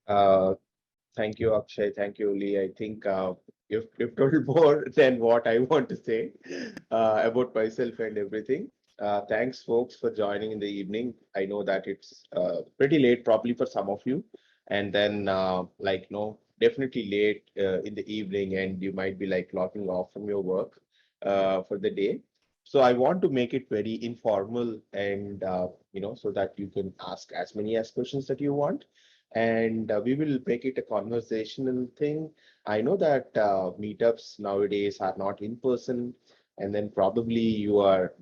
Uh, Thank you, Akshay. Thank you, Lee. I think you've told more than what I want to say about myself and everything. Thanks, folks, for joining in the evening. I know that it's pretty late, probably for some of you, and then definitely late in the evening, and you might be like logging off from your work for the day. So I want to make it very informal, and so that you can ask as many as questions that you want, and we will make it a conversational thing. I know that meetups nowadays are not in person, and then probably you are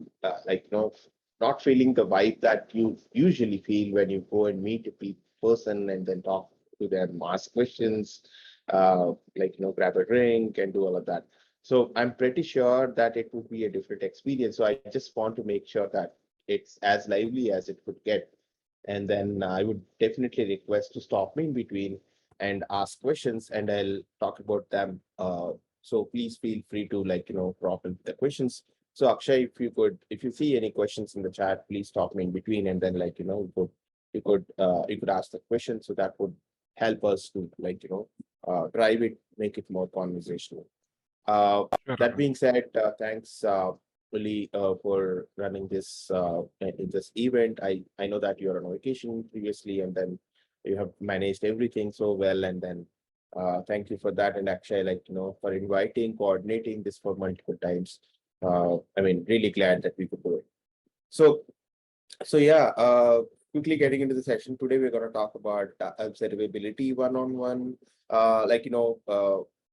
not feeling the vibe that you usually feel when you go and meet a person and then talk to them, ask questions, grab a drink and do all of that. So I'm pretty sure that it would be a different experience. So I just want to make sure that it's as lively as it could get, and then I would definitely request to stop me in between and ask questions, and I'll talk about them. So please feel free to drop in the questions. So Akshay, if you see any questions in the chat, please stop me in between, and then you could ask the question. So that would help us to drive it, make it more conversational. Uh, Sure, that Arvind. being said, thanks, Uli, for running this in this event. I know that you're on vacation previously, and then you have managed everything so well. And then thank you for that. And actually, for inviting, coordinating this for multiple times. I mean, really glad that we could do it. So yeah, quickly getting into the session today, we're going to talk about observability one-on-one.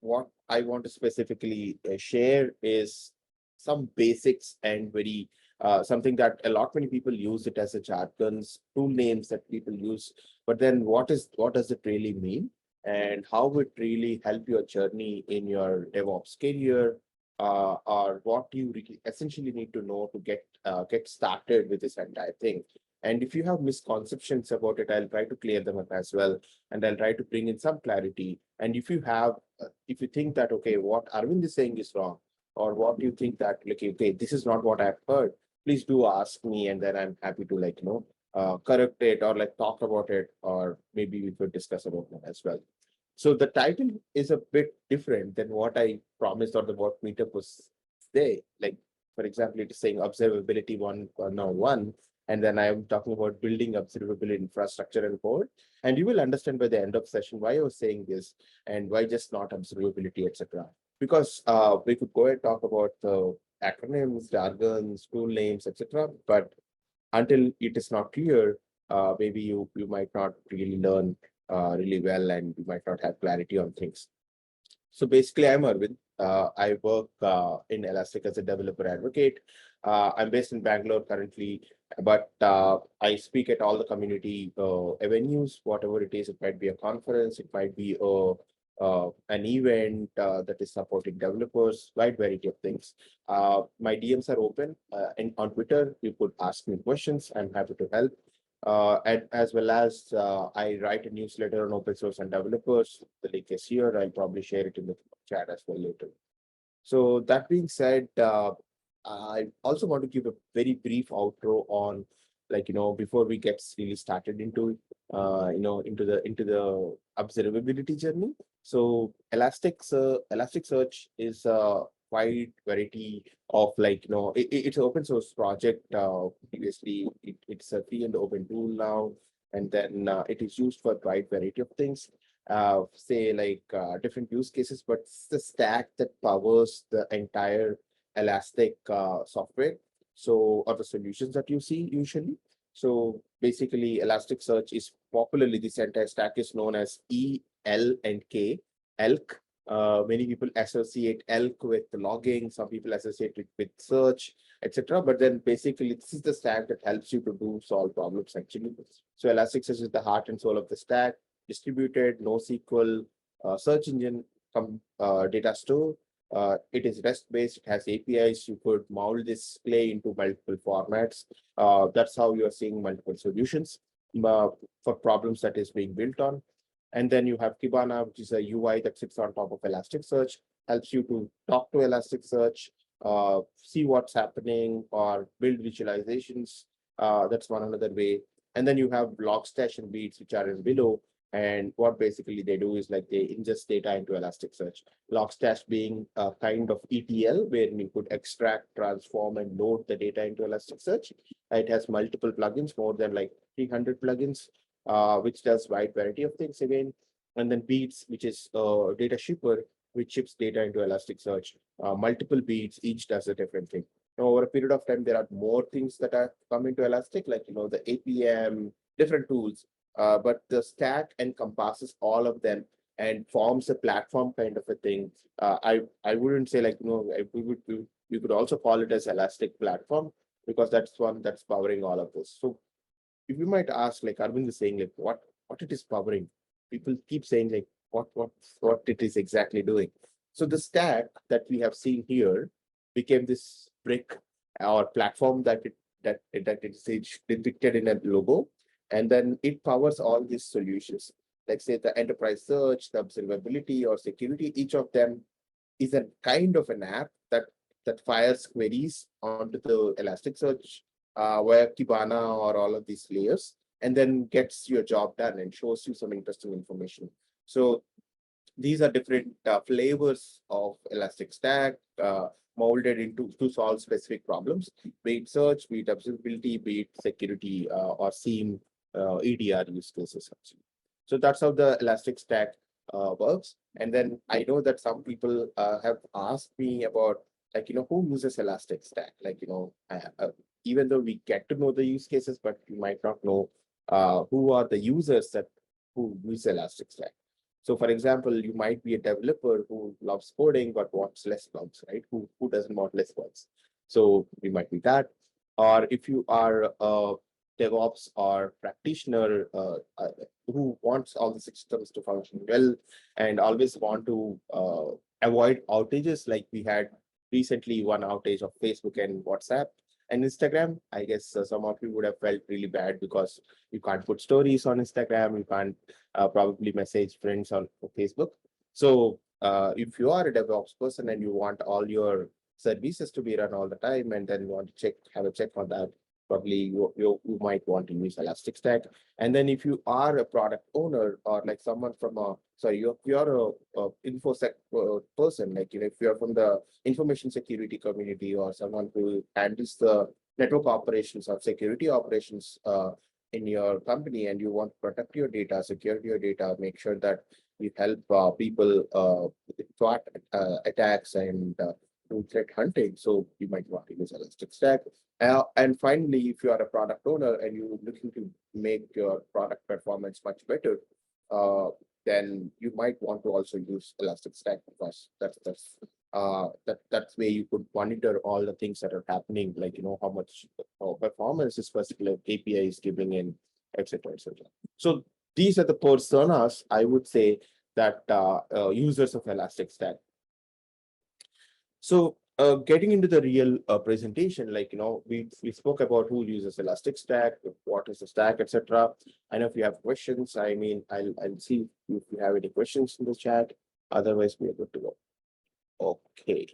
What I want to specifically share is some basics and very something that a lot many people use it as a jargons, tool names that people use. But then, what does it really mean, and how would really help your journey in your DevOps career, or what you essentially need to know to get started with this entire thing. And if you have misconceptions about it, I'll try to clear them up as well, and I'll try to bring in some clarity. And if you think that okay, what Arvind is saying is wrong, or what you think that like okay, this is not what I've heard, please do ask me, and then I'm happy to correct it or like talk about it, or maybe we could discuss about it as well. So the title is a bit different than what I promised or the what meetup was today. Like, for example, it is saying observability one, and then I am talking about building observability infrastructure and code. And you will understand by the end of session why I was saying this and why just not observability, etc. Because we could go and talk about the acronyms, jargons, tool names, etc. But until it is not clear, maybe you might not really learn really well, and you might not have clarity on things. So basically, I'm Arvind. I work in Elastic as a developer advocate. I'm based in Bangalore currently, but I speak at all the community avenues, whatever it is. It might be a conference, it might be an event that is supporting developers, wide variety of things. My DMs are open, and on Twitter, you could ask me questions. I'm happy to help. And as well as I write a newsletter on open source and developers. The link is here. I'll probably share it in the chat as well later. So that being said, I also want to give a very brief outro on, before we get really started into, into the observability journey. So Elasticsearch is a wide variety of it's an open source project. Previously, it's a free and open tool now, and then it is used for a wide variety of things, say different use cases, but it's the stack that powers the entire Elastic software. So, or the solutions that you see usually. So basically, Elasticsearch is popularly, this entire stack is known as E, L, and K, ELK. Many people associate ELK with logging, some people associate it with search, etc. But then basically, this is the stack that helps you to solve problems actually. So Elasticsearch is the heart and soul of the stack, distributed, NoSQL, search engine, data store. It is REST-based, it has APIs. You could mold this play into multiple formats. That's how you are seeing multiple solutions for problems that is being built on. And then you have Kibana, which is a UI that sits on top of Elasticsearch, helps you to talk to Elasticsearch, see what's happening, or build visualizations. That's one another way. And then you have Logstash and Beats, which are in below. And what basically they do is like they ingest data into Elasticsearch. Logstash being a kind of ETL where you could extract, transform, and load the data into Elasticsearch. It has multiple plugins, more than like 300 plugins, which does wide variety of things again. And then Beats, which is a data shipper, which ships data into Elasticsearch. Multiple beats, each does a different thing. Now, over a period of time, there are more things that are come into Elastic, like the APM, different tools. But the stack encompasses all of them and forms a platform kind of a thing. I wouldn't say like we could also call it as Elastic platform, because that's one that's powering all of this. So if you might ask, like Arvind is saying, like what it is powering, people keep saying like what it is exactly doing. So the stack that we have seen here became this brick or platform that it is depicted in a logo, and then it powers all these solutions. Like say the enterprise search, the observability or security, each of them is a kind of an app that fires queries onto the Elasticsearch via Kibana or all of these layers, and then gets your job done and shows you some interesting information. So these are different flavors of Elastic Stack molded into to solve specific problems, be it search, be it observability, be it security or SIEM EDR use cases. So that's how the Elastic Stack works. And then I know that some people have asked me about like, who uses Elastic Stack? Like, even though we get to know the use cases, but we might not know who are the users who use Elastic Stack. So for example, you might be a developer who loves coding, but wants less bugs, right? Who doesn't want less bugs? So we might be that. Or if you are a DevOps or practitioner who wants all the systems to function well and always want to avoid outages, like we had recently one outage of Facebook and WhatsApp and Instagram. I guess some of you would have felt really bad because you can't put stories on Instagram, you can't probably message friends on Facebook. So if you are a DevOps person and you want all your services to be run all the time, and then you want to have a check on that, probably you might want to use Elastic Stack. And then if you are a product owner or like someone from you're a infosec person, like if you're from the information security community or someone who handles the network operations or security operations in your company, and you want to protect your data, secure your data, make sure that you help people thwart attacks and do threat hunting. So you might want to use Elastic Stack. And finally, if you are a product owner and you're looking to make your product performance much better, then you might want to also use Elastic Stack, because that's where you could monitor all the things that are happening, like how much performance this particular API is giving in, etc., etc. So these are the personas I would say that users of Elastic Stack. So getting into the real presentation, like we spoke about who uses Elastic Stack, what is the stack, etc. I know if you have questions, I mean, I'll see if you have any questions in the chat. Otherwise, we are good to go. Okay.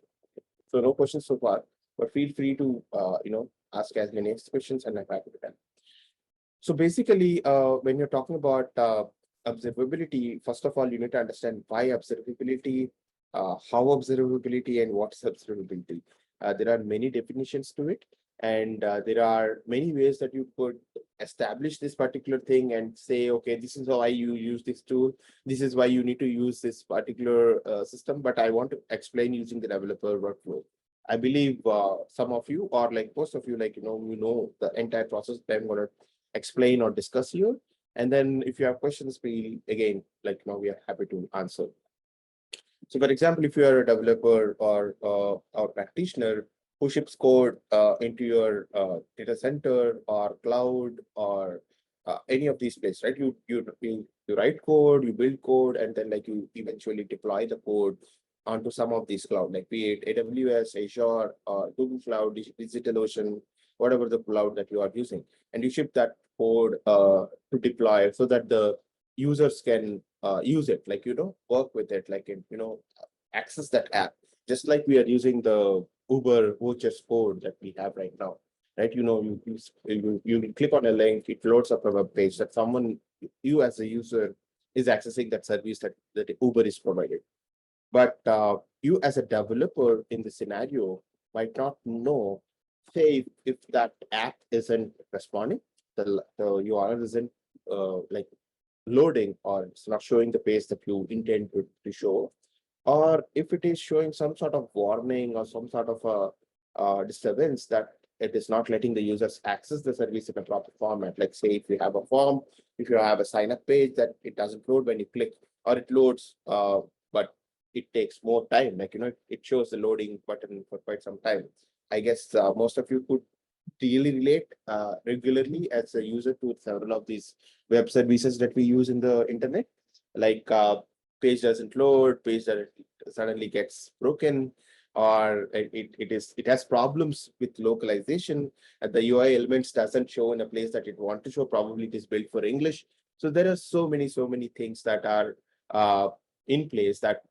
So no questions so far, but feel free to ask as many questions, and I'm happy to them. So basically, when you're talking about observability, first of all, you need to understand why observability, how observability, and what's observability. There are many definitions to it, and there are many ways that you could establish this particular thing and say, okay, this is why you use this tool. This is why you need to use this particular system. But I want to explain using the developer workflow. I believe some of you, or like most of you, like, you know the entire process that I'm going to explain or discuss here. And then if you have questions, we again, like, we are happy to answer. So for example, if you are a developer or practitioner who ships code into your data center or cloud or any of these places, right? You write code, you build code, and then like you eventually deploy the code onto some of these cloud, like be it AWS, Azure, or Google Cloud, DigitalOcean, whatever the cloud that you are using, and you ship that code to deploy so that the users can use it, like work with it, like access that app, just like we are using the Uber vouchers code that we have right now, right? You click on a link, it loads up a web page that you as a user is accessing that service that Uber is provided. But you as a developer in the scenario might not know, say if that app isn't responding, the URL isn't like loading, or it's not showing the page that you intend to show, or if it is showing some sort of warning or some sort of a disturbance that it is not letting the users access the service in a proper format. Like say if you have a form, if you have a sign up page that it doesn't load when you click, or it loads but it takes more time, like it shows the loading button for quite some time. I guess most of you could really relate regularly as a user to several of these web services that we use in the internet, like page doesn't load, page that suddenly gets broken, or it has problems with localization, and the UI elements doesn't show in a place that it want to show. Probably it is built for English. So there are so many things that are in place that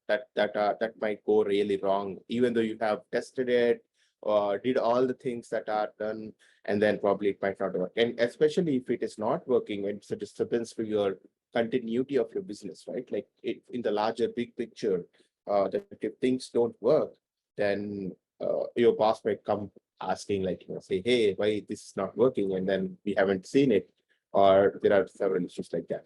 might go really wrong, even though you have tested it or did all the things that are done, and then probably it might not work. And especially if it is not working, when it's a disturbance to your continuity of your business, right? Like in the larger big picture, that if things don't work, then your boss might come asking, like, say, hey, why this is not working? And then we haven't seen it, or there are several issues like that.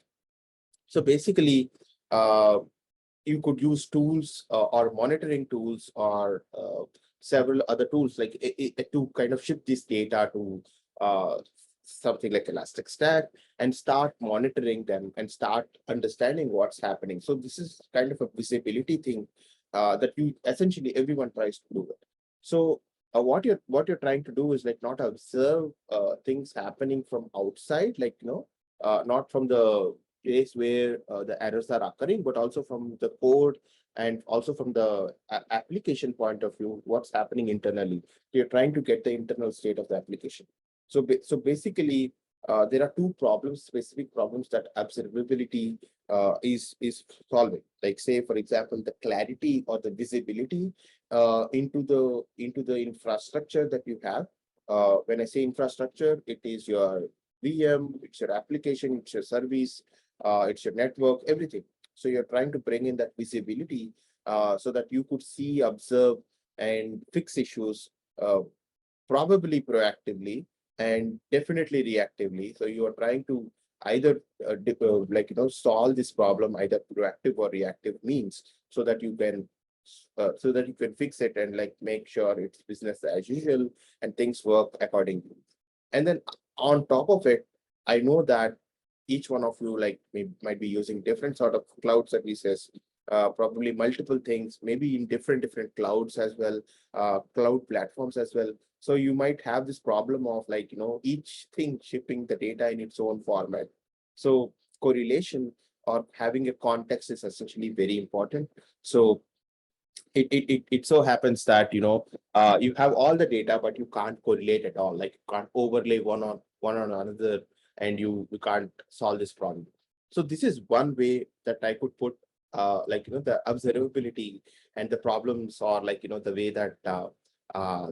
So basically, you could use tools or monitoring tools, or several other tools, like to kind of ship this data to something like Elasticstack and start monitoring them and start understanding what's happening. So this is kind of a visibility thing that you essentially everyone tries to do it. So what you're trying to do is like not observe things happening from outside, like not from the place where the errors are occurring, but also from the code and also from the application point of view, what's happening internally. You're trying to get the internal state of the application. So basically, there are two problems, specific problems that observability is solving. Like say, for example, the clarity or the visibility into the infrastructure that you have. When I say infrastructure, it is your VM, it's your application, it's your service, it's your network, everything. So you're trying to bring in that visibility so that you could see, observe, and fix issues, probably proactively and definitely reactively. So you are trying to either solve this problem either proactive or reactive means, so that you can fix it and like make sure it's business as usual and things work accordingly. And then on top of it, I know that each one of you might be using different sort of cloud services, probably multiple things, maybe in different clouds as well, cloud platforms as well. So you might have this problem of each thing shipping the data in its own format. So correlation or having a context is essentially very important. So it so happens that you have all the data, but you can't correlate at all. Like you can't overlay one on another, and you can't solve this problem. So this is one way that I could put the observability and the problems, or the way that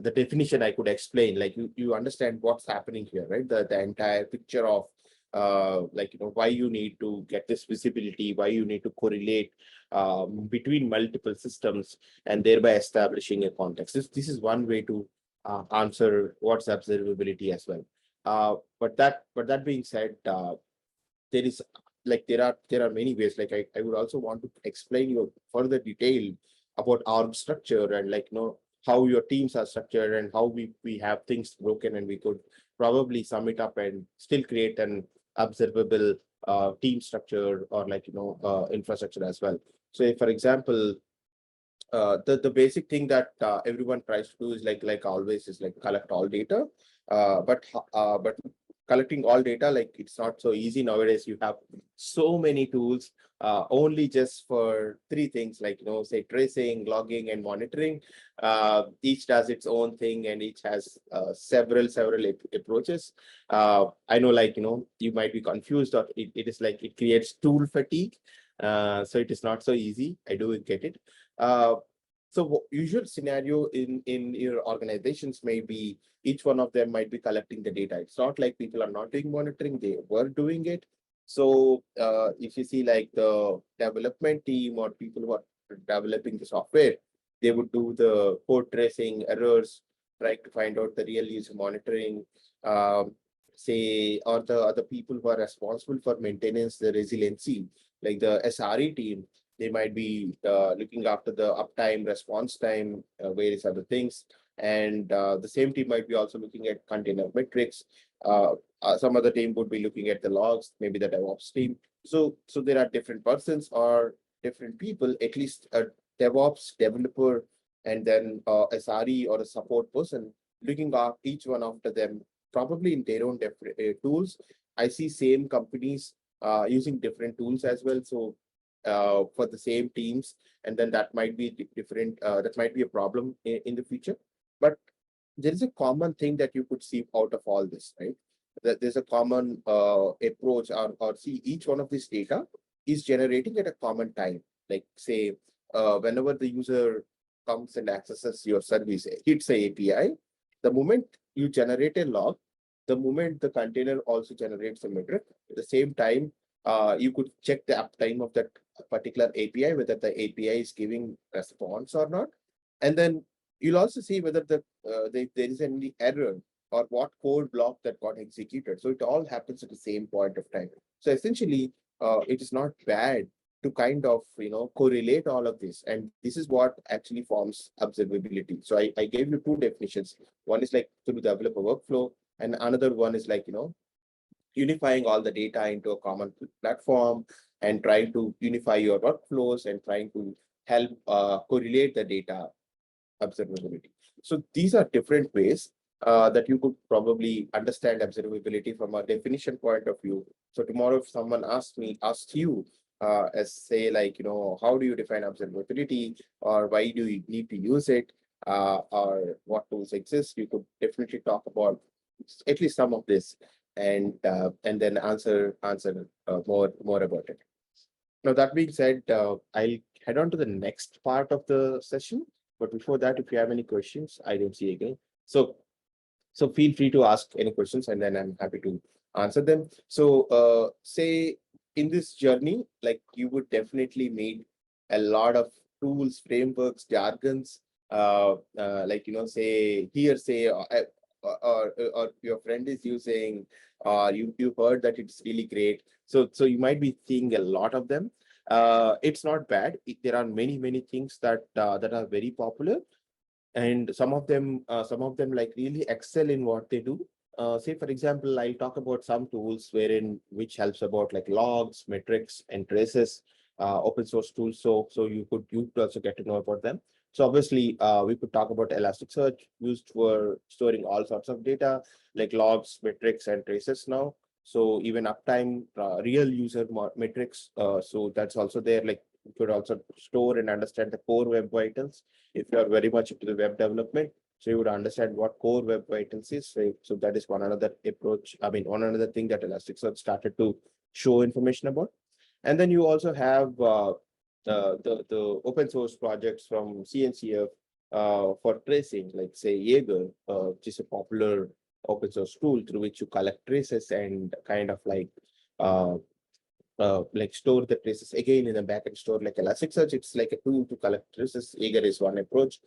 the definition I could explain, like you understand what's happening here, right? The entire picture of why you need to get this visibility, why you need to correlate between multiple systems, and thereby establishing a context. This is one way to answer what's observability as well. But that being said, there is there are many ways. Like I would also want to explain you further detail about org structure, and how your teams are structured, and how we have things broken, and we could probably sum it up and still create an observable team structure, or infrastructure as well. So if, for example, the basic thing that everyone tries to do is like always is like collect all data, but collecting all data, like it's not so easy nowadays. You have so many tools only just for three things, like say tracing, logging, and monitoring. Each does its own thing, and each has several approaches. I know, you might be confused, or it is like it creates tool fatigue. So it is not so easy. I do get it. So usual scenario in your organizations may be each one of them might be collecting the data. It's not like people are not doing monitoring; they were doing it. So if you see like the development team or people who are developing the software, they would do the code tracing, errors, trying to find out the real user monitoring, um, say, or the other people who are responsible for maintenance, the resiliency, like the SRE team, they might be looking after the uptime, response time, various other things. And the same team might be also looking at container metrics. Some other team would be looking at the logs, maybe the DevOps team. So there are different persons or different people, at least a DevOps developer, and then SRE or a support person looking at each one after them, probably in their own tools. I see same companies using different tools as well. So for the same teams, and then that might be different. That might be a problem in the future. But there is a common thing that you could see out of all this, right? That there's a common approach, or see each one of this data is generating at a common time. Like say, whenever the user comes and accesses your service, hits a API, the moment you generate a log, the moment the container also generates a metric, at the same time, you could check the uptime of that particular API, whether the API is giving response or not. And then you'll also see whether there is any error or what code block that got executed. So it all happens at the same point of time. So essentially, it is not bad to kind of correlate all of this, and this is what actually forms observability. So I gave you two definitions. One is like through developer workflow, and another one is like unifying all the data into a common platform and trying to unify your workflows and trying to help correlate the data observability. So these are different ways that you could probably understand observability from a definition point of view. So tomorrow, if someone asks you, as say like, how do you define observability, or why do you need to use it, or what tools exist, you could definitely talk about at least some of this, and then answer more about it. Now, that being said, I'll head on to the next part of the session. But before that, if you have any questions, I don't see again. So feel free to ask any questions, and then I'm happy to answer them. So say in this journey, like you would definitely meet a lot of tools, frameworks, jargons, like say hearsay, or your friend is using, or you heard that it's really great. So you might be seeing a lot of them. It's not bad. There are many things that are very popular, and some of them like really excel in what they do. Say for example, I'll talk about some tools which helps about like logs, metrics, and traces, open source tools. So you could also get to know about them. So obviously, we could talk about Elasticsearch, used for storing all sorts of data like logs, metrics, and traces now. So even uptime, real user metrics. So that's also there. Like you could also store and understand the core web vitals if you are very much into the web development. So you would understand what core web vitals is. So that is one another approach. I mean, one another thing that Elasticsearch started to show information about. And then you also have the open source projects from CNCF for tracing, like say Jaeger, which is a popular open source tool through which you collect traces and kind of like store the traces again in a backend store like Elasticsearch. It's like a tool to collect traces. Jaeger is one approach.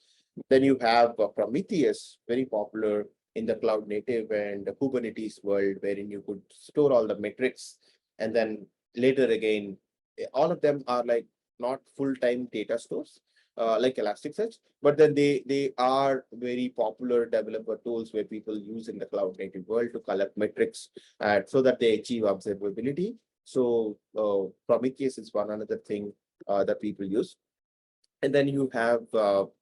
Then you have Prometheus, very popular in the cloud native and the Kubernetes world, wherein you could store all the metrics. And then later again, all of them are like not full-time data stores like Elasticsearch, but then they are very popular developer tools where people use in the cloud native world to collect metrics so that they achieve observability. So Prometheus is one another thing that people use. And then you have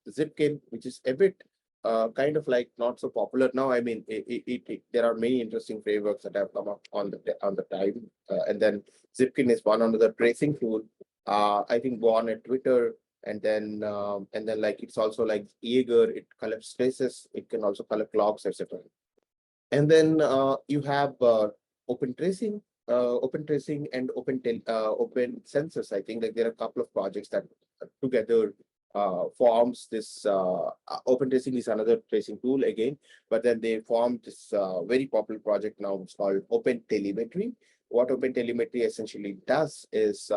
Zipkin, which is a bit kind of like not so popular now. I mean, there are many interesting frameworks that have come up on the time. And then Zipkin is one another tracing tool. I think born at Twitter, and then like it's also like Jaeger. It collects traces. It can also collect logs, etc. And then you have open tracing, and open sensors. I think like there are a couple of projects that together forms this open tracing is another tracing tool again, but then they formed this very popular project now. It's called Open Telemetry. What Open Telemetry essentially does is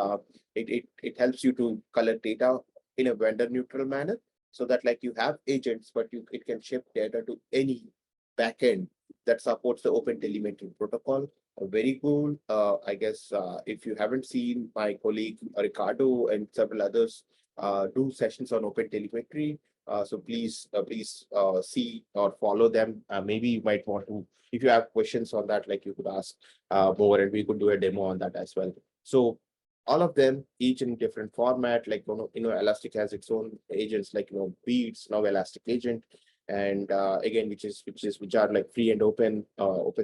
it helps you to collect data in a vendor neutral manner, so that like you have agents, but it can ship data to any backend that supports the Open Telemetry protocol. Very cool. I guess if you haven't seen my colleague Ricardo and several others do sessions on Open Telemetry, so please see or follow them. Maybe you might want to, if you have questions on that, like you could ask more, and we could do a demo on that as well. So all of them, each in different format, like Elastic has its own agents, like Beats, now Elastic Agent, and again, which are like free and open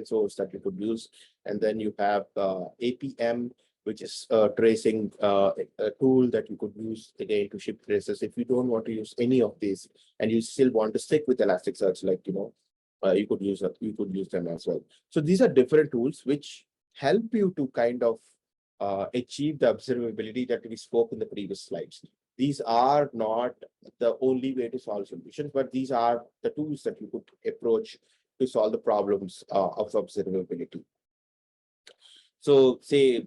source that you could use. And then you have APM, which is tracing a tool that you could use again to ship traces. If you don't want to use any of these and you still want to stick with Elasticsearch, like you could use them as well. So these are different tools which help you to kind of achieve the observability that we spoke in the previous slides. These are not the only way to solve solutions, but these are the tools that you could approach to solve the problems of observability. So say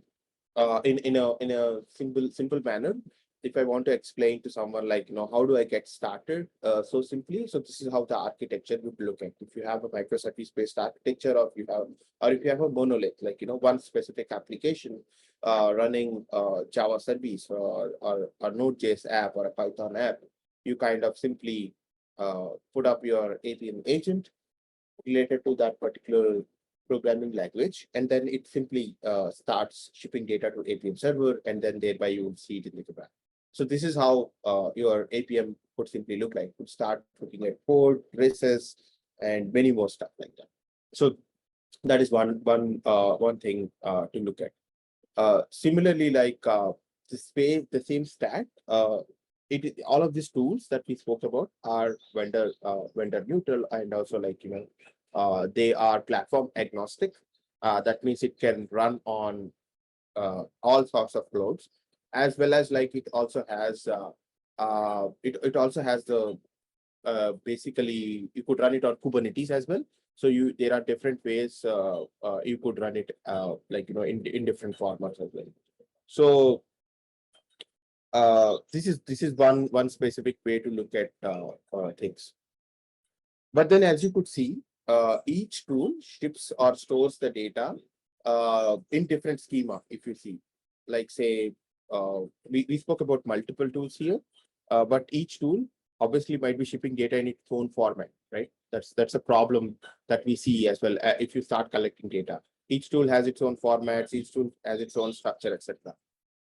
in a simple manner, if I want to explain to someone like how do I get started so simply, so this is how the architecture would look like. If you have a microservice based architecture, or if you have a monolith, like one specific application running Java service or Node.js app or a Python app, you kind of simply put up your APM agent related to that particular programming language, and then it simply starts shipping data to APM server, and then thereby you will see it in the command. So this is how your APM would simply look like. Would start looking at code, traces, and many more stuff like that. So that is one thing to look at. Similarly, like the same stack, all of these tools that we spoke about are vendor neutral, and also like they are platform agnostic. That means it can run on all sorts of clouds, as well as like it also has it also has the basically you could run it on Kubernetes as well. So there are different ways you could run it like in different formats as well. So this is one specific way to look at things. But then, as you could see, each tool ships or stores the data in different schema. If you see, like say, we spoke about multiple tools here, but each tool obviously might be shipping data in its own format, right? That's a problem that we see as well. If you start collecting data, each tool has its own formats, each tool has its own structure, etc.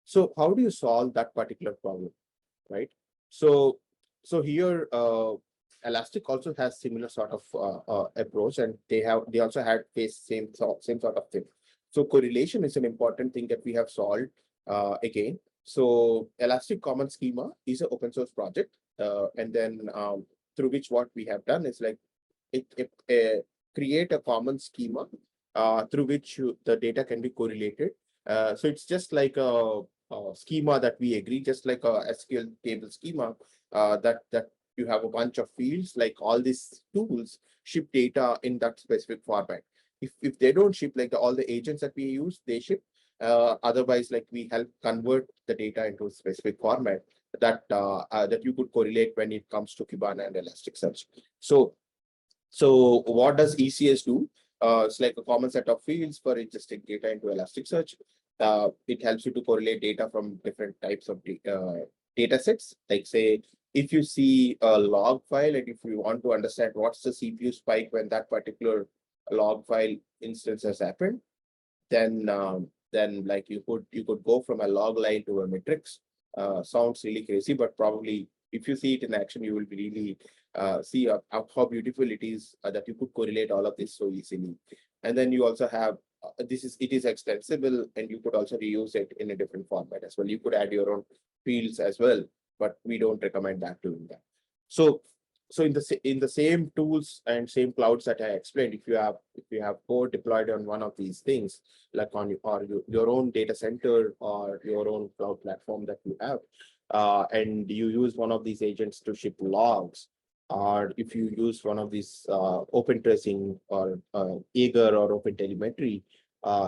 So how do you solve that particular problem, right? So here, Elastic also has similar sort of approach, and they also had faced same sort of thing. So correlation is an important thing that we have solved again. So Elastic Common Schema is an open source project, and then through which what we have done is like it create a common schema through which the data can be correlated. So it's just like a schema that we agree, just like a SQL table schema, that you have a bunch of fields, like all these tools ship data in that specific format. If they don't ship, like all the agents that we use, they ship. Otherwise, like we help convert the data into a specific format that that you could correlate when it comes to Kibana and Elasticsearch. So what does ECS do? It's like a common set of fields for ingesting data into Elasticsearch. It helps you to correlate data from different types of data sets. Like say, if you see a log file, and if you want to understand what's the CPU spike when that particular log file instance has happened, then like you could go from a log line to a matrix. Sounds really crazy, but probably if you see it in action, you will really see how beautiful it is that you could correlate all of this so easily. And then you also have it is extensible, and you could also reuse it in a different format as well. You could add your own fields as well, but we don't recommend that doing that. So in the same tools and same clouds that I explained, if you have code deployed on one of these things, like on your own data center or your own cloud platform that you have, and you use one of these agents to ship logs, or if you use one of these open tracing or Eager or open telemetry,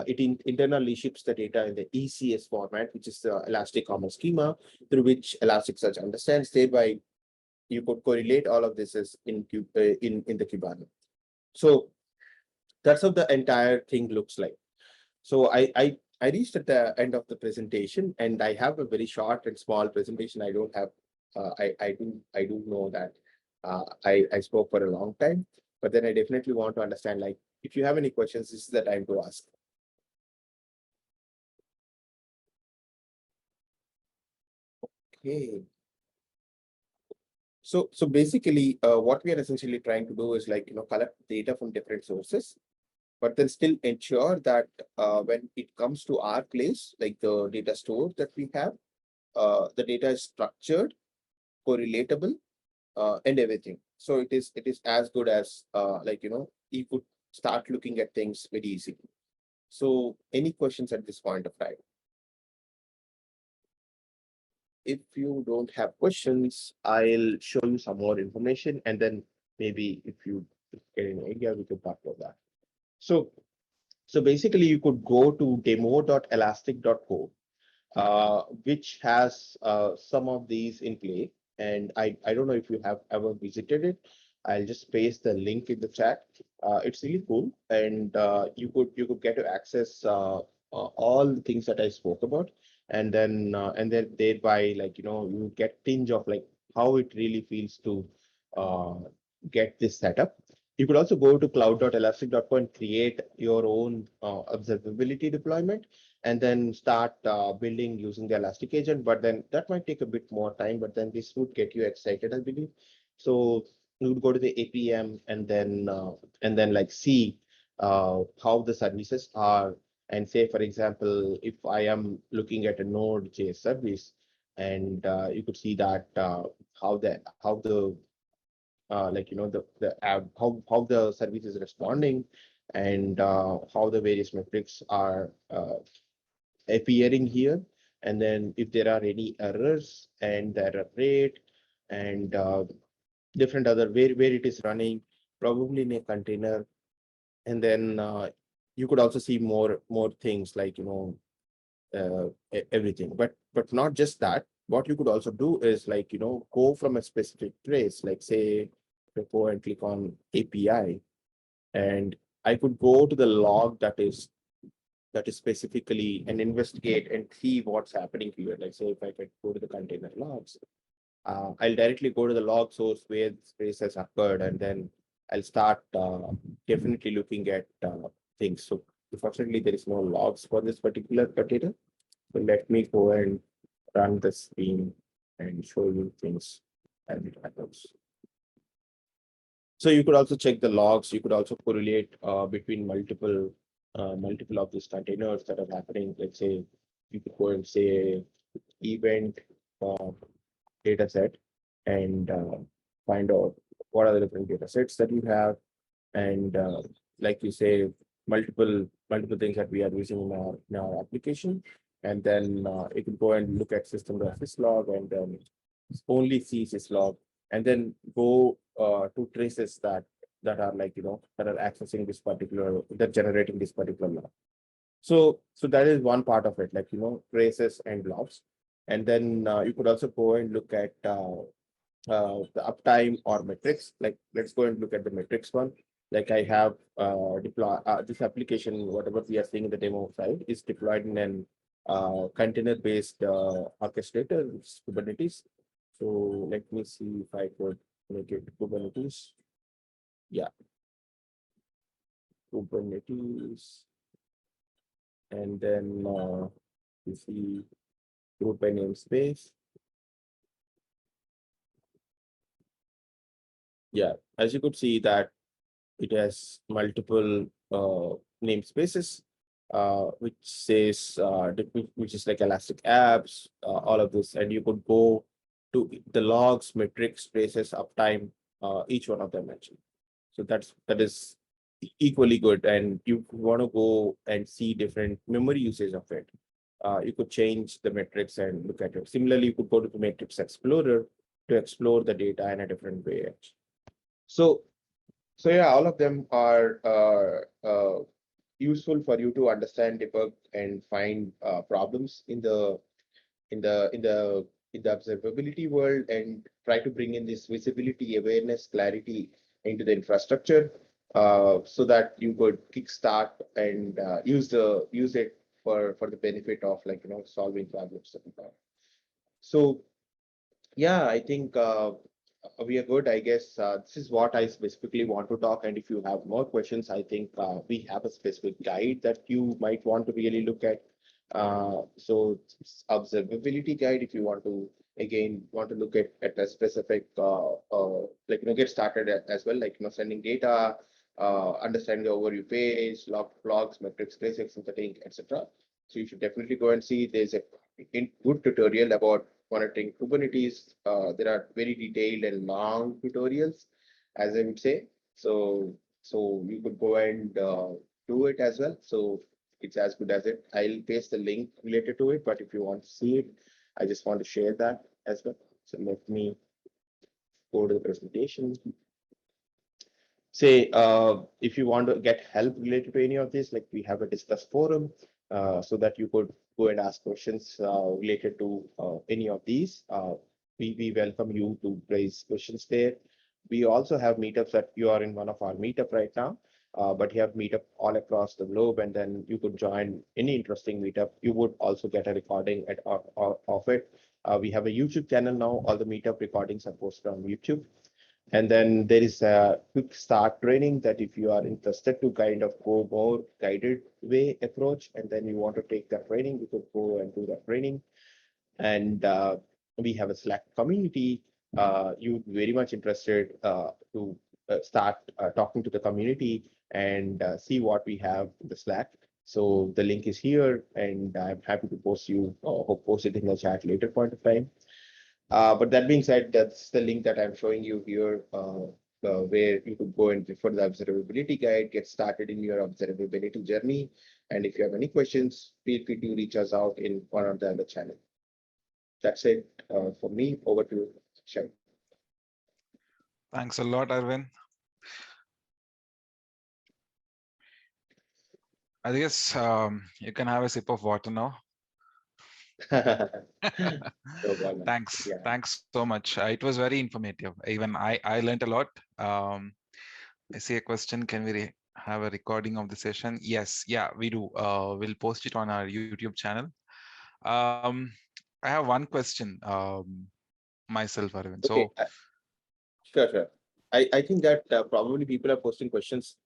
it internally ships the data in the ECS format, which is the Elastic Common Schema, through which Elasticsearch understands. Thereby, you could correlate all of this as in the Kibana. So that's how the entire thing looks like. So I reached at the end of the presentation, and I have a very short and small presentation. I don't have I do know that I spoke for a long time, but then I definitely want to understand, like, if you have any questions, this is the time to ask. Okay. So basically, what we are essentially trying to do is, like, collect data from different sources, but then still ensure that when it comes to our place, like the data store that we have, the data is structured, correlatable, and everything. So it is as good as, you could start looking at things very easily. So any questions at this point of time? If you don't have questions, I'll show you some more information, and then maybe if you get an idea, we can talk about that. So basically, you could go to demo.elastic.co, which has some of these in play. And I don't know if you have ever visited it. I'll just paste the link in the chat. It's really cool, and you could get to access all the things that I spoke about, and then thereby, like, you get tinge of, like, how it really feels to uh, get this setup. You could also go to cloud.elastic.co and create your own observability deployment, and then start building using the Elastic agent. But then that might take a bit more time, but then this would get you excited, I believe. So you would go to the APM, and then like see how the services are. And say, for example, if I am looking at a Node.js service, and you could see that how the the app, how the service is responding, and how the various metrics are appearing here. And then if there are any errors, and the error rate, and different other, where it is running, probably in a container. And then you could also see more things, like, everything. But not just that. What you could also do is, like, go from a specific trace, like, say, go and click on API, and I could go to the log that is specifically, and investigate and see what's happening here. Like, say, if I could go to the container logs, I'll directly go to the log source where this trace has occurred, and then I'll start definitely looking at things. So unfortunately, there is no logs for this particular container. So let me go and run the screen and show you things as it happens. So you could also check the logs. You could also correlate between multiple of these containers that are happening. Let's say you could go and say event uh, data set, and find out what are the different data sets that you have, and like you say, multiple things that we are using in our application. And then you can go and look at system.syslog, and then only see syslog, and then go to traces that are, like, that are accessing this particular, that generating this particular log. So that is one part of it, like, traces and logs. And then you could also go and look at the uptime or metrics. Like, let's go and look at the metrics one. Like, I have deploy this application, whatever we are seeing in the demo side, is deployed in an container-based orchestrator, which is Kubernetes. So let me see if I could make it Kubernetes. Yeah, Kubernetes, and then you see group by namespace. Yeah, as you could see that it has multiple namespaces, which says which is like Elastic Apps, all of this, and you could go to the logs, metrics, traces, uptime, each one of them mentioned. So that is equally good, and you want to go and see different memory usage of it. you could change the metrics and look at it. Similarly, you could go to the Metrics Explorer to explore the data in a different way. So, yeah, all of them are useful for you to understand, debug, and find problems in the observability world, and try to bring in this visibility, awareness, clarity into the infrastructure, so that you could kickstart and use it for the benefit of, like, solving problems. So yeah, I think we are good. I guess this is what I specifically want to talk. And if you have more questions, I think we have a specific guide that you might want to really look at. So it's observability guide, if you want to, again, look at a specific, like, get started as well, like, sending data, understanding the overview page, logs, metrics, basics, synthetic, etc. So you should definitely go and see. There's a good tutorial about monitoring Kubernetes. There are very detailed and long tutorials, as I would say. So you could go and do it as well. So it's as good as it. I'll paste the link related to it, but if you want to see it, I just want to share that as well. So let me go to the presentation. Say, if you want to get help related to any of this, like, we have a discuss forum, so that you could go and ask questions related to any of these. We welcome you to raise questions there. We also have meetups that you are in one of our meetup right now, but you have meetup all across the globe, and then you could join any interesting meetup. You would also get a recording of it. We have a YouTube channel now. All the meetup recordings are posted on YouTube. And then there is a quick start training that if you are interested to kind of go more guided way approach, and then you want to take that training, you could go and do that training. And we have a Slack community. You're very much interested to start talking to the community and see what we have in the Slack. So the link is here, and I'm happy to post it in the chat later point of time. But that being said, that's the link that I'm showing you here, where you could go and refer the observability guide, get started in your observability journey. And if you have any questions, feel free to reach us out in one or the other channel. That's it for me. Over to you, Shai. Thanks a lot, Arvind. I guess you can have a sip of water now. No, Thanks. yeah. Thanks so much. It was very informative. Even I learned a lot. I see a question. Can we have a recording of the session? Yes. Yeah, we do. We'll post it on our YouTube channel. I have one question myself, Arvind. Okay. So Sure. I think that probably people are posting questions,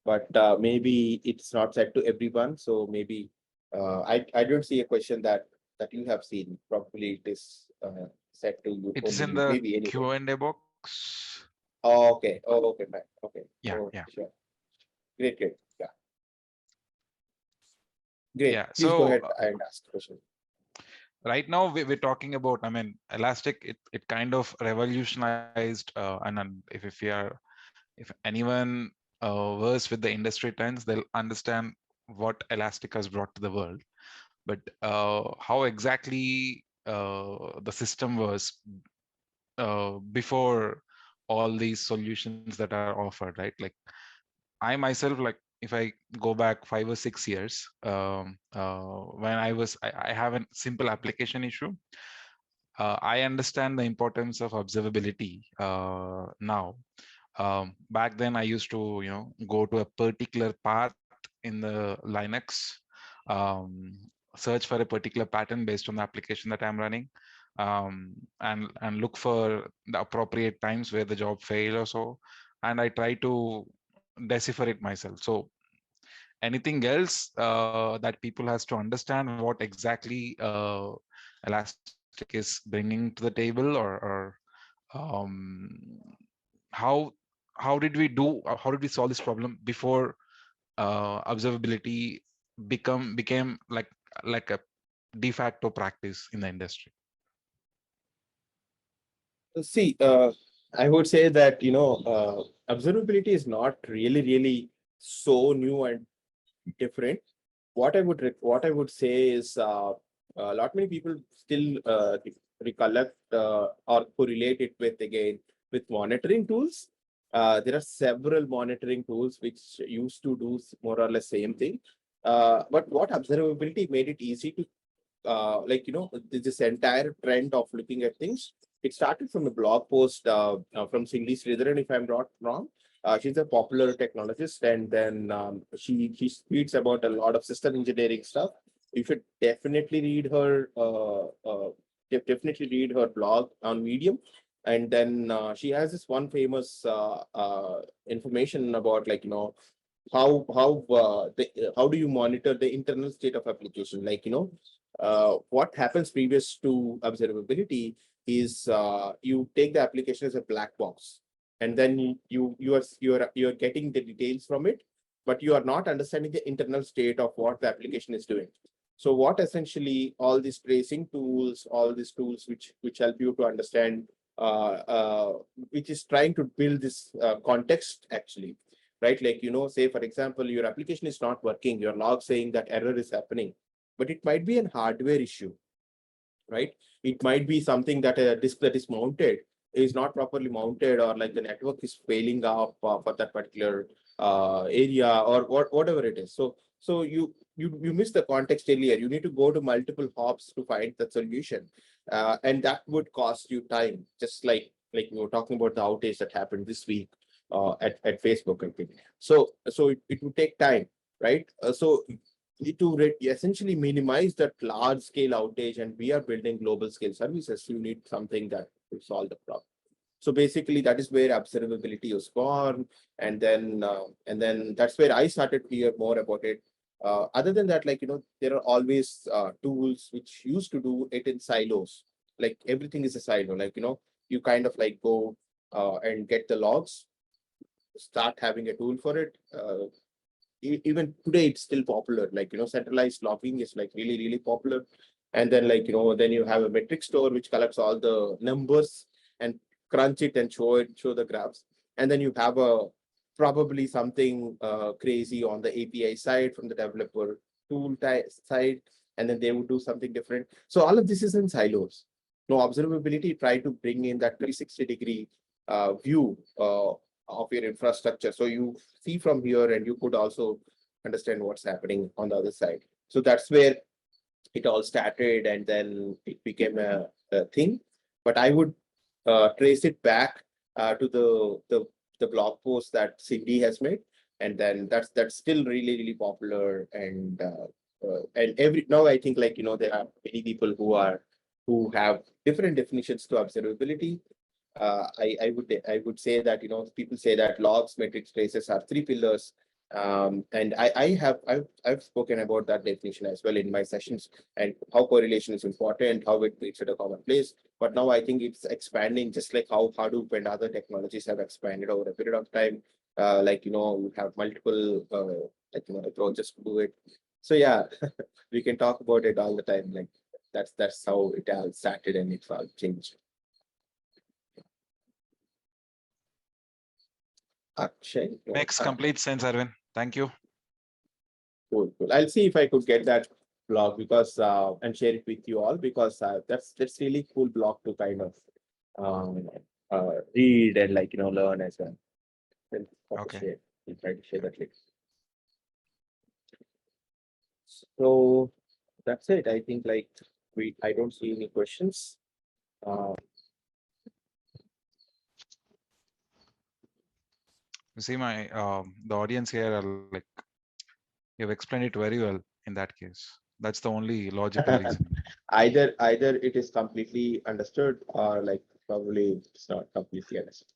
but maybe it's not set to everyone. So maybe I don't see a question that you have seen. Probably it is set to you, it's only in you, the maybe anyway. Q&A box. Oh, okay. Oh, okay, fine. Okay. Yeah, Oh, yeah. sure. Great. Yeah. Great. Yeah. Please go ahead So and ask the question. right now we're talking about, I mean, Elastic, it kind of revolutionized, and if anyone versed with the industry trends, they'll understand what Elastic has brought to the world. But how exactly the system was before all these solutions that are offered, right? Like, I myself, like, if I go back 5 or 6 years, when I have a simple application issue, I understand the importance of observability now. Back then, I used to, go to a particular path in the Linux, um, search for a particular pattern based on the application that I'm running, and look for the appropriate times where the job failed or so, and I try to decipher it myself. So anything else that people has to understand what exactly Elastic is bringing to the table, or how how did we solve this problem before observability became like a de facto practice in the industry? See, I would say that, observability is not really so new and different. what I would say is a lot many people still recollect or correlate it with again with monitoring tools. There are several monitoring tools which used to do more or less same thing. But what observability made it easy to this entire trend of looking at things. It started from a blog post from Cindy Sridharan, if I'm not wrong. She's a popular technologist, and then she speaks about a lot of system engineering stuff. You should definitely read her definitely read her blog on Medium. And then she has this one famous information about how do you monitor the internal state of application, what happens previous to observability is you take the application as a black box, and then you are getting the details from it, but you are not understanding the internal state of what the application is doing. So what essentially all these tracing tools, all these tools which help you to understand, which is trying to build this context actually, right? Say for example, your application is not working, your log saying that error is happening, but it might be a hardware issue, right? It might be something that a disk that is mounted is not properly mounted, or like the network is failing up for that particular area, or whatever it is. So you miss the context earlier. You need to go to multiple hops to find the solution, and that would cost you time. Just like we were talking about the outage that happened this week at Facebook. I think. So it would take time, right? So to essentially minimize that large scale outage, and we are building global scale services, you need something that will solve the problem. So basically that is where observability was born. And then that's where I started to hear more about it. Other than that, there are always tools which used to do it in silos. Like everything is a silo. You kind of go and get the logs, start having a tool for it. Even today it's still popular. Centralized logging is really popular. And then then you have a metric store which collects all the numbers and crunch it and show the graphs. And then you have a probably something crazy on the API side from the developer tool side, and then they would do something different. So all of this is in silos. No, observability try to bring in that 360-degree view of your infrastructure. So you see from here, and you could also understand what's happening on the other side. So that's where it all started, and then it became a thing. But I would trace it back to the blog post that Cindy has made, and then that's still really popular. And every now I think there are many people who have different definitions to observability. I would say that people say that logs, metrics, traces are three pillars, and I've spoken about that definition as well in my sessions, and how correlation is important, how it makes it a common place. But now I think it's expanding, just like how Hadoop and other technologies have expanded over a period of time. You have multiple approaches to do it. So yeah, we can talk about it all the time. That's how it all started, and it's all changed. Akshay, Makes complete sense, Arvind. Thank you. cool. I'll see if I could get that blog because and share it with you all, because that's really cool blog to kind of um, read and learn as well. Then Okay. we'll try to share that link. So that's it. I think I don't see any questions. Uh, You see, my the audience here are like, you've explained it very well in that case. That's the only logical reason. either it is completely understood, or probably it's not completely understood.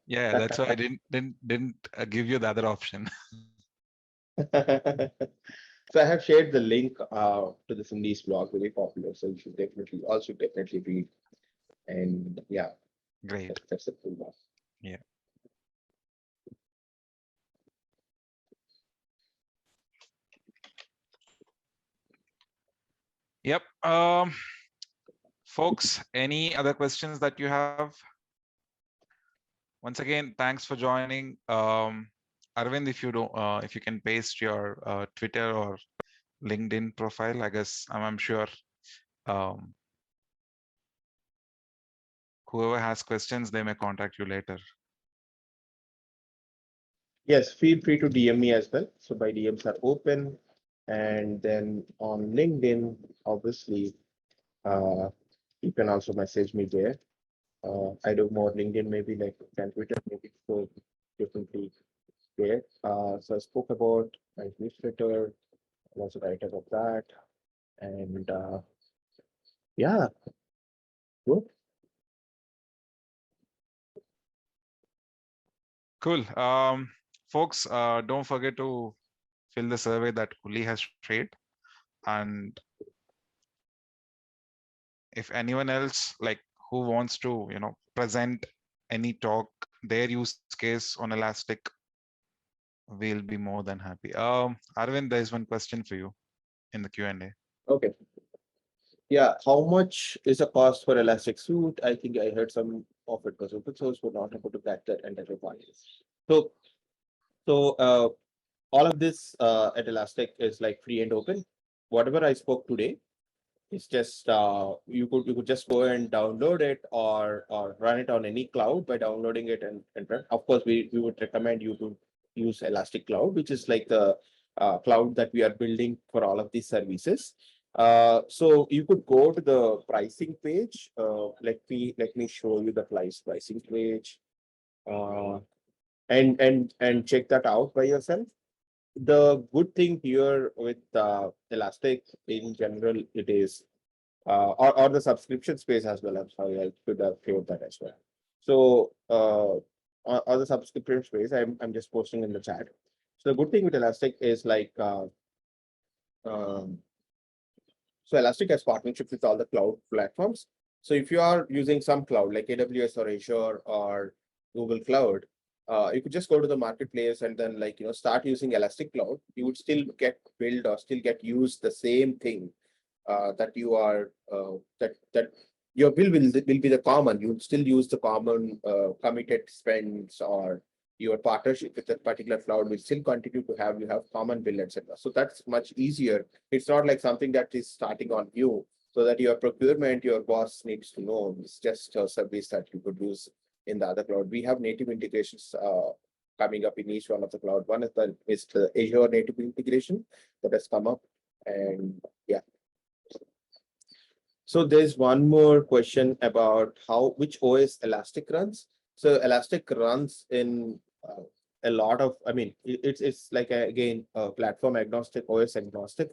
Yeah, that's why I didn't give you the other option. So I have shared the link to the Cindy's blog, very popular. So you should definitely read. And yeah, Great. that's a cool one. Yeah. Yep. Folks, any other questions that you have? Once again, thanks for joining. Arvind, if you can paste your Twitter or LinkedIn profile, I guess I'm sure um, whoever has questions, they may contact you later. Yes, feel free to DM me as well. So my DMs are open. And then on LinkedIn, obviously, uh, you can also message me there. I do more LinkedIn, maybe like than Twitter, maybe so differently there. So I spoke about my newsletter, I also write about that. And yeah, good. Cool. Folks, don't forget to fill the survey that Uli has shared. And if anyone else like who wants to, present any talk, their use case on Elastic, we'll be more than happy. Arvind, there's one question for you in the Q&A. Okay. Yeah, how much is the cost for Elasticsearch? I think I heard some of it was open source, but not able to catch that and that requires. So, so all of this at Elastic is like free and open. Whatever I spoke today, it's just you could just go and download it or run it on any cloud by downloading it and run. Of course, we would recommend you to use Elastic Cloud, which is like the cloud that we are building for all of these services. So you could go to the pricing page. Let me show you the pricing page uh, and check that out by yourself. The good thing here with Elastic in general, it is or the subscription space as well. I'm sorry, I should have cleared that as well. So on the subscription space, I'm just posting in the chat. So the good thing with Elastic is like um, so Elastic has partnerships with all the cloud platforms. So if you are using some cloud like AWS or Azure or Google Cloud, you could just go to the marketplace and then start using Elastic Cloud. You would still get build or still get used the same thing that you are that your bill will be the common. You'll still use the common committed spends or your partnership with that particular cloud will still continue to have you have common bill, etc. So that's much easier. It's not like something that is starting on you, so that your procurement, your boss needs to know. It's just a service that you could use in the other cloud. We have native integrations coming up in each one of the cloud. One is the Azure native integration that has come up, and yeah. So there's one more question about which OS Elastic runs. So Elastic runs in a lot of, I mean, it's like again platform agnostic, OS agnostic.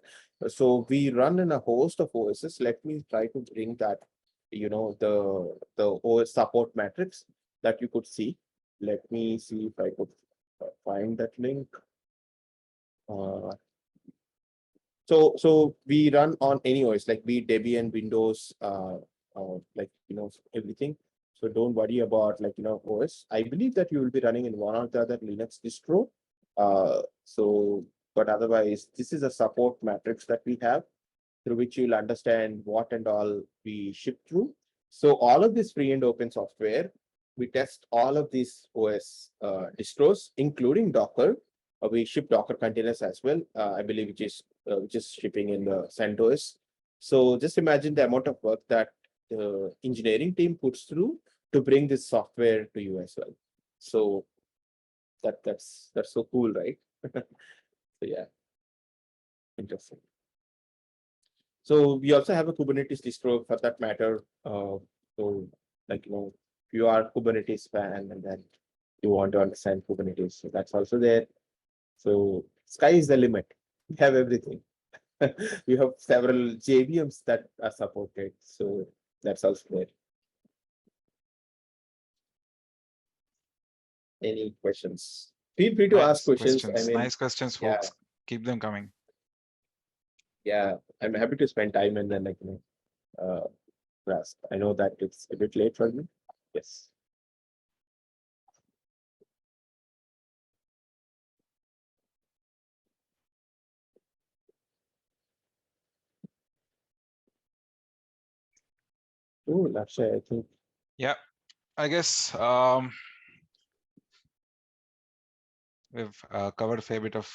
So we run in a host of OSs. Let me try to bring that, the OS support matrix that you could see. Let me see if I could find that link. Uh, so we run on any OS, like be it Debian, Windows, everything. So don't worry about OS. I believe that you will be running in one or the other Linux distro. So but otherwise, this is a support matrix that we have through which you'll understand what and all we ship through. So all of this free and open software, we test all of these OS distros, including Docker. We ship Docker containers as well. I believe which is shipping in the CentOS. So just imagine the amount of work that the engineering team puts through to bring this software to you as well. So that's so cool, right? So yeah, interesting. So we also have a Kubernetes distro for that matter. So if you are Kubernetes fan and then you want to understand Kubernetes, so that's also there. So sky is the limit. We have everything. We have several JVMs that are supported. So that's also there. Any questions? Feel free to ask Nice questions. I questions. mean, Nice questions, yeah, folks. Keep them coming. yeah. I'm happy to spend time and then ask. I know that it's a bit late for me. Yes. Oh, Lakshay, I think. Yeah, I guess we've covered a fair bit of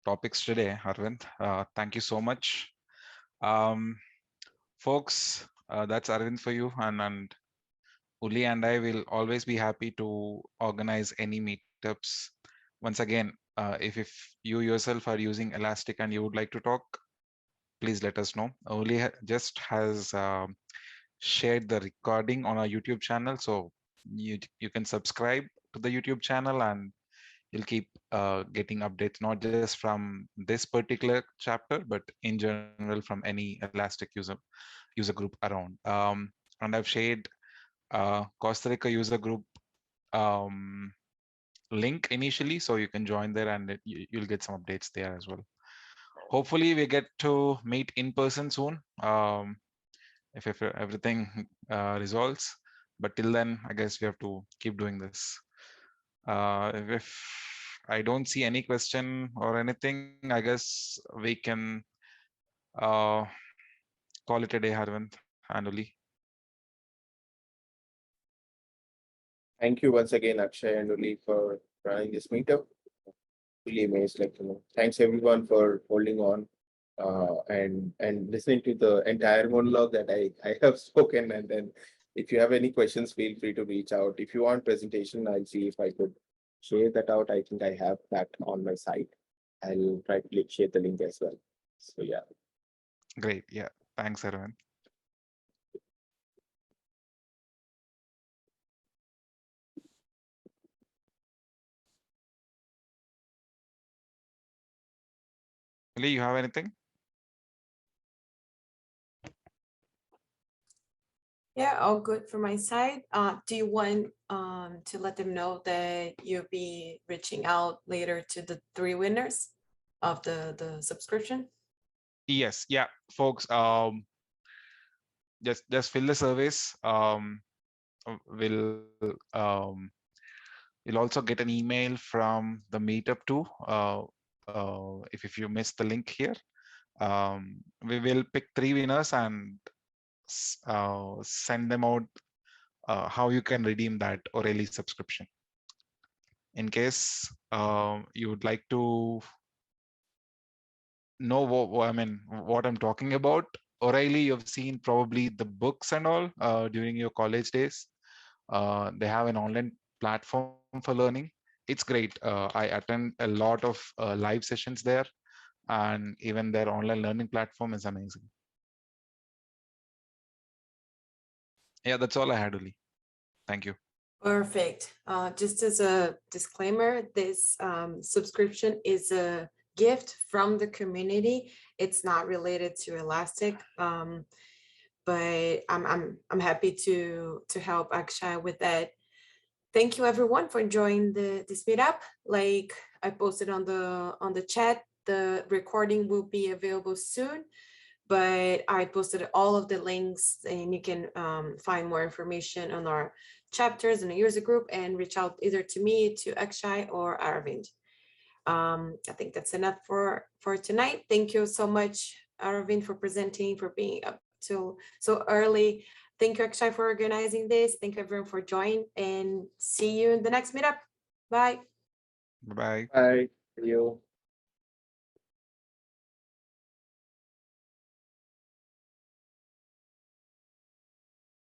topics today, Arvind. Thank you so much. Um, Folks, that's Arvind for you. And Uli and I will always be happy to organize any meetups. Once again, if you yourself are using Elastic and you would like to talk, please let us know. Uli just has shared the recording on our YouTube channel, so you can subscribe to the YouTube channel and you'll keep getting updates not just from this particular chapter, but in general from any Elastic user group around. And I've shared Costa Rica user group um, link initially, so you can join there and you'll get some updates there as well. Hopefully, we get to meet in person soon, if everything resolves. But till then, I guess we have to keep doing this. If I don't see any question or anything, I guess we can uh, call it a day, Harvind and Uli. Thank you once again, Akshay and Uli, for running this meetup. Really amazed, thanks everyone for holding on and listening to the entire monologue that I have spoken. And then if you have any questions, feel free to reach out. If you want presentation, I'll see if I could share that out. I think I have that on my site. I'll try to share the link as well. So yeah. Great. Yeah. Thanks, Harvind. Uli, you have anything? Yeah, all good from my side. Do you want to let them know that you'll be reaching out later to the 3 winners of the subscription? Yes. Yeah, folks. Just fill the surveys. We'll you'll also get an email from the meetup too. If you missed the link here, we will pick 3 winners and send them out how you can redeem that O'Reilly subscription. In case you would like to know what I'm talking about, O'Reilly, you've seen probably the books and all during your college days. They have an online platform for learning. It's great. I attend a lot of live sessions there, and even their online learning platform is amazing. Yeah, that's all I had, Uli. Thank you. Perfect. Just as a disclaimer, this subscription is a gift from the community. It's not related to Elastic, but I'm happy to help Akshay with that. Thank you everyone for joining this meetup. Like I posted on the chat, the recording will be available soon, but I posted all of the links and you can find more information on our chapters in the user group and reach out either to me, to Akshay or Aravind. I think that's enough for tonight. Thank you so much, Aravind, for presenting, for being up till so early. Thank you, Akshay, for organizing this. Thank you, everyone, for joining, and see you in the next meetup. Bye. Bye bye. Bye. See you.